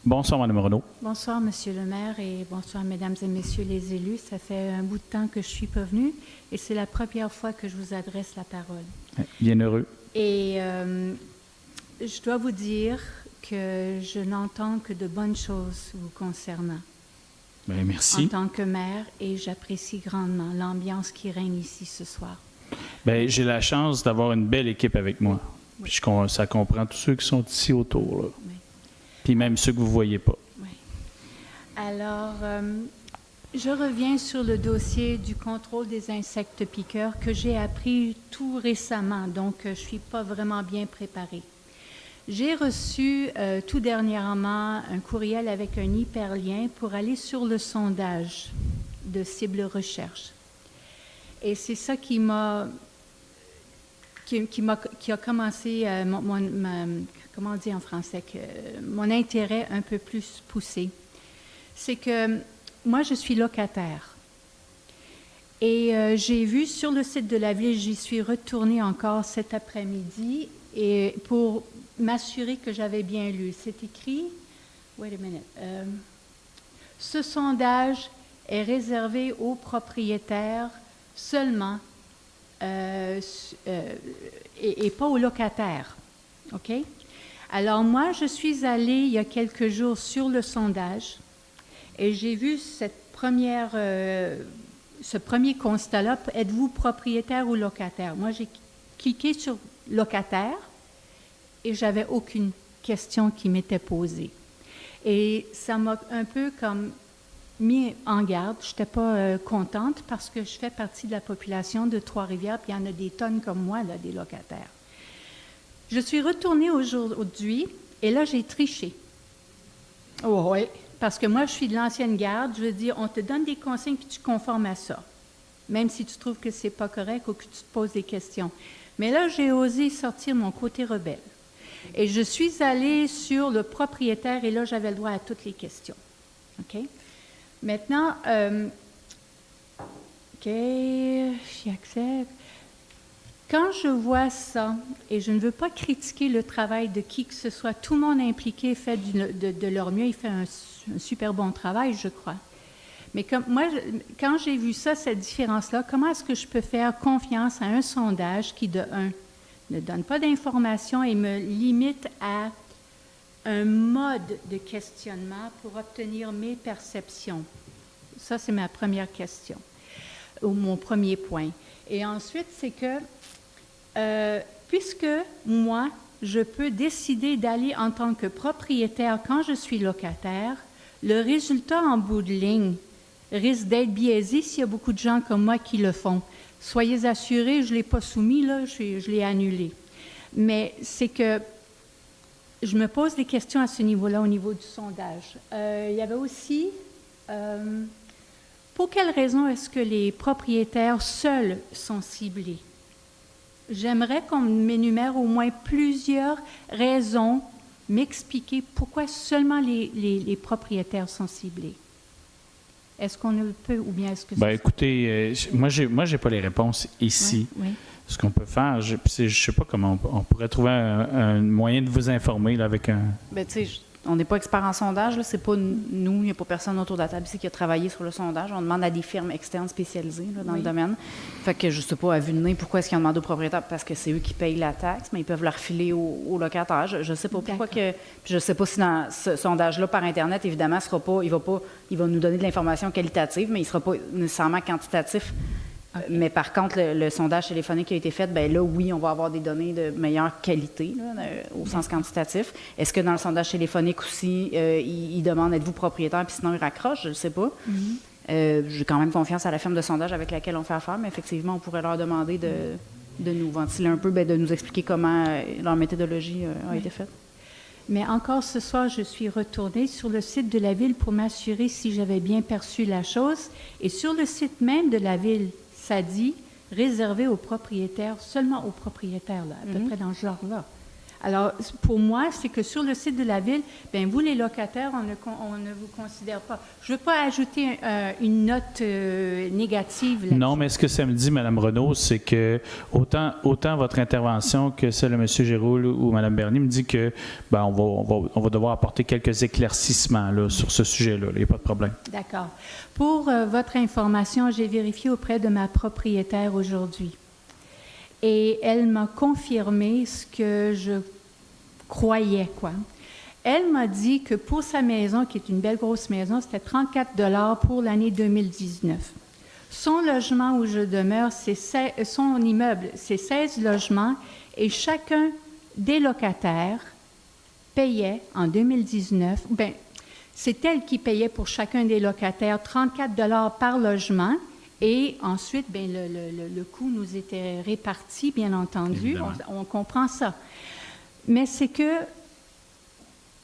Bonsoir, Mme Renaud. Bonsoir, Monsieur le maire, et bonsoir, Mesdames et Messieurs les élus. Ça fait un bout de temps que je suis pas venue et c'est la première fois que je vous adresse la parole. Bien heureux. Et je dois vous dire que je n'entends que de bonnes choses vous concernant. Bien, merci. En tant que maire, et j'apprécie grandement l'ambiance qui règne ici ce soir. Bien, j'ai la chance d'avoir une belle équipe avec moi. Oui. Puis ça comprend tous ceux qui sont ici autour, là. Oui. Puis même ceux que vous ne voyez pas. Oui. Alors, je reviens sur le dossier du contrôle des insectes piqueurs que j'ai appris tout récemment, donc je ne suis pas vraiment bien préparée. J'ai reçu tout dernièrement un courriel avec un hyperlien pour aller sur le sondage de cible recherche. Et c'est ça qui a commencé comment on dit en français, mon intérêt un peu plus poussé. C'est que moi, je suis locataire. Et j'ai vu sur le site de la ville, j'y suis retournée encore cet après-midi et pour m'assurer que j'avais bien lu. C'est écrit, wait a minute, ce sondage est réservé aux propriétaires seulement et pas aux locataires. OK? Alors moi, je suis allée il y a quelques jours sur le sondage et j'ai vu ce premier constat-là. Êtes-vous propriétaire ou locataire? Moi, j'ai cliqué sur locataire et j'avais aucune question qui m'était posée. Et ça m'a un peu comme mis en garde. Je n'étais pas contente parce que je fais partie de la population de Trois-Rivières, puis il y en a des tonnes comme moi, là, des locataires. Je suis retournée aujourd'hui et là, j'ai triché. Oh, oui. Parce que moi, je suis de l'ancienne garde. Je veux dire, on te donne des consignes puis tu conformes à ça. Même si tu trouves que c'est pas correct ou que tu te poses des questions. Mais là, j'ai osé sortir mon côté rebelle. Et je suis allée sur le propriétaire et là, j'avais le droit à toutes les questions. OK? Maintenant, OK, j'y accepte. Quand je vois ça, et je ne veux pas critiquer le travail de qui que ce soit, tout le monde impliqué fait de leur mieux, il fait un super bon travail, je crois. Mais comme moi, quand j'ai vu ça, cette différence-là, comment est-ce que je peux faire confiance à un sondage qui, de un, ne donne pas d'informations et me limite à un mode de questionnement pour obtenir mes perceptions? Ça, c'est ma première question, ou mon premier point. Et ensuite, c'est que, puisque moi, je peux décider d'aller en tant que propriétaire quand je suis locataire, le résultat en bout de ligne risque d'être biaisé s'il y a beaucoup de gens comme moi qui le font. Soyez assurés, je ne l'ai pas soumis, là, je l'ai annulé. Mais c'est que je me pose des questions à ce niveau-là, au niveau du sondage. Il y avait aussi, pour quelles raisons est-ce que les propriétaires seuls sont ciblés? J'aimerais qu'on m'énumère au moins plusieurs raisons, m'expliquer pourquoi seulement les propriétaires sont ciblés. Est-ce qu'on le peut ou bien est-ce que... Bien, écoutez, moi, j'ai pas les réponses ici. Oui, oui. Ce qu'on peut faire, je ne sais pas comment on pourrait trouver un moyen de vous informer là, avec un... Bien, tu sais, on n'est pas expert en sondage, là, c'est pas nous, il n'y a pas personne autour de la table ici qui a travaillé sur le sondage. On demande à des firmes externes spécialisées là, dans le domaine. Fait que je ne sais pas, à vue de nez, pourquoi est-ce qu'ils ont demandé aux propriétaires? Parce que c'est eux qui payent la taxe, mais ils peuvent la refiler aux locataires. Je ne sais pas pourquoi que... Je ne sais pas si dans ce sondage-là, par Internet, évidemment, il va nous donner de l'information qualitative, mais il ne sera pas nécessairement quantitatif. Okay. Mais par contre, le sondage téléphonique qui a été fait, bien là, oui, on va avoir des données de meilleure qualité, là, au sens quantitatif. Est-ce que dans le sondage téléphonique aussi, ils demandent « Êtes-vous propriétaire? » Puis sinon, ils raccrochent, je ne sais pas. J'ai quand même confiance à la firme de sondage avec laquelle on fait affaire, mais effectivement, on pourrait leur demander de nous ventiler un peu, bien, de nous expliquer comment leur méthodologie a été faite. Mais encore ce soir, je suis retournée sur le site de la Ville pour m'assurer si j'avais bien perçu la chose. Et sur le site même de la Ville, ça dit réservé aux propriétaires, seulement aux propriétaires, là, à peu près dans ce genre-là. Alors, pour moi, c'est que sur le site de la Ville, bien, vous, les locataires, on ne vous considère pas. Je ne veux pas ajouter une note négative là-dessus. Non, mais ce que ça me dit, Mme Renaud, c'est que autant votre intervention que celle de M. Géroul ou Mme Bernier me dit que ben, on va devoir apporter quelques éclaircissements là, sur ce sujet-là. Il n'y a pas de problème. D'accord. Pour votre information, j'ai vérifié auprès de ma propriétaire aujourd'hui. Et elle m'a confirmé ce que je croyais, quoi. Elle m'a dit que pour sa maison, qui est une belle grosse maison, c'était 34 $ pour l'année 2019. Son logement où je demeure, son immeuble, c'est 16 logements et chacun des locataires payait en 2019, bien, c'est elle qui payait pour chacun des locataires 34 $ par logement. Et ensuite, bien, le coût nous était réparti, bien entendu. On comprend ça. Mais c'est que,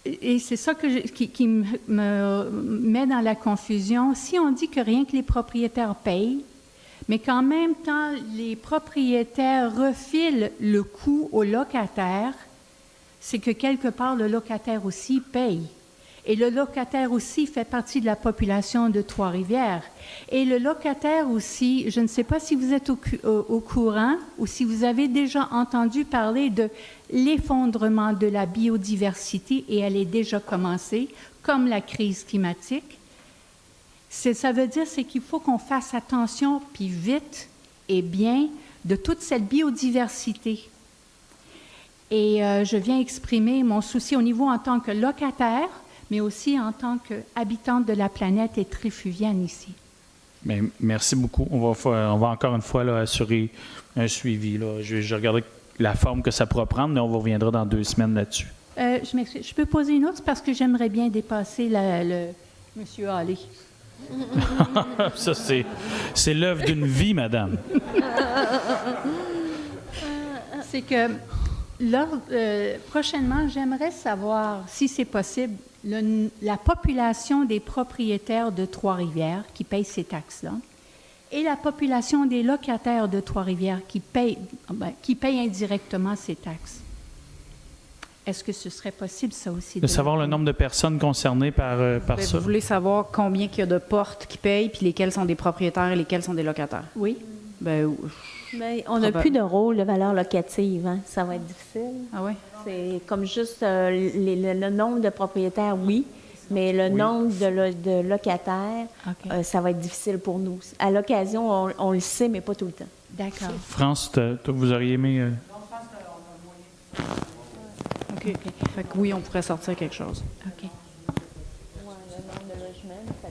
et c'est ça qui me met dans la confusion, si on dit que rien que les propriétaires payent, mais qu'en même temps, les propriétaires refilent le coût aux locataires, c'est que quelque part, le locataire aussi paye. Et le locataire aussi fait partie de la population de Trois-Rivières. Et le locataire aussi, je ne sais pas si vous êtes au courant ou si vous avez déjà entendu parler de l'effondrement de la biodiversité, et elle est déjà commencée, comme la crise climatique. Ça veut dire qu'il faut qu'on fasse attention, puis vite et bien, de toute cette biodiversité. Et je viens exprimer mon souci au niveau en tant que locataire, mais aussi en tant qu'habitante de la planète et trifuvienne ici. Bien, merci beaucoup. On va encore une fois là, assurer un suivi. Là. Je regarderai la forme que ça pourra prendre, mais on vous reviendra dans 2 semaines là-dessus. Je m'excuse. Je peux poser une autre parce que j'aimerais bien dépasser M. Hallé. Ça, c'est l'œuvre d'une vie, madame. C'est que prochainement, j'aimerais savoir, si c'est possible, la population des propriétaires de Trois-Rivières qui payent ces taxes-là et la population des locataires de Trois-Rivières qui payent indirectement ces taxes. Est-ce que ce serait possible, ça aussi? De savoir le nombre de personnes concernées par ça? Vous voulez savoir combien il y a de portes qui payent, puis lesquelles sont des propriétaires et lesquelles sont des locataires? Oui. Mais on n'a plus de rôle de valeur locative. Hein? Ça va être difficile. Ah oui? C'est comme juste le nombre de propriétaires, oui, mais le nombre de locataires, okay. Ça va être difficile pour nous. À l'occasion, on le sait, mais pas tout le temps. D'accord. France, vous auriez aimé... OK. Fait que oui, on pourrait sortir quelque chose. OK.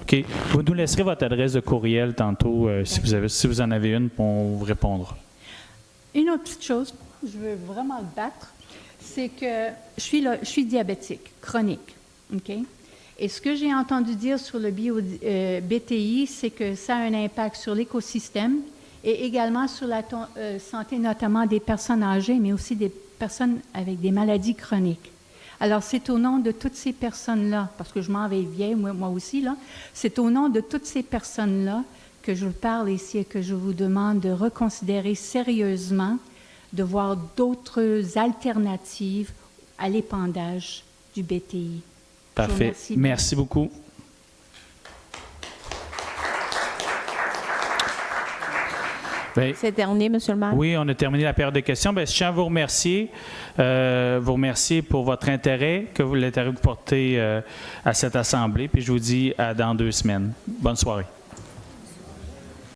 OK. Vous nous laisserez votre adresse de courriel tantôt, si vous en avez une, on vous répondra. Une autre petite chose, je veux vraiment le battre, c'est que je suis diabétique, chronique, OK? Et ce que j'ai entendu dire sur le BTI, c'est que ça a un impact sur l'écosystème et également sur la santé, notamment des personnes âgées, mais aussi des personnes avec des maladies chroniques. Alors, c'est au nom de toutes ces personnes-là, parce que je m'en vais vieille, moi aussi, là, c'est au nom de toutes ces personnes-là que je parle ici et que je vous demande de reconsidérer sérieusement, de voir d'autres alternatives à l'épandage du BTI. Parfait. Merci beaucoup. Bien, c'est terminé, M. le maire? Oui, on a terminé la période de questions. Bien, je tiens à vous remercier pour votre intérêt, l'intérêt que vous portez à cette assemblée. Puis je vous dis à dans 2 semaines. Bonne soirée.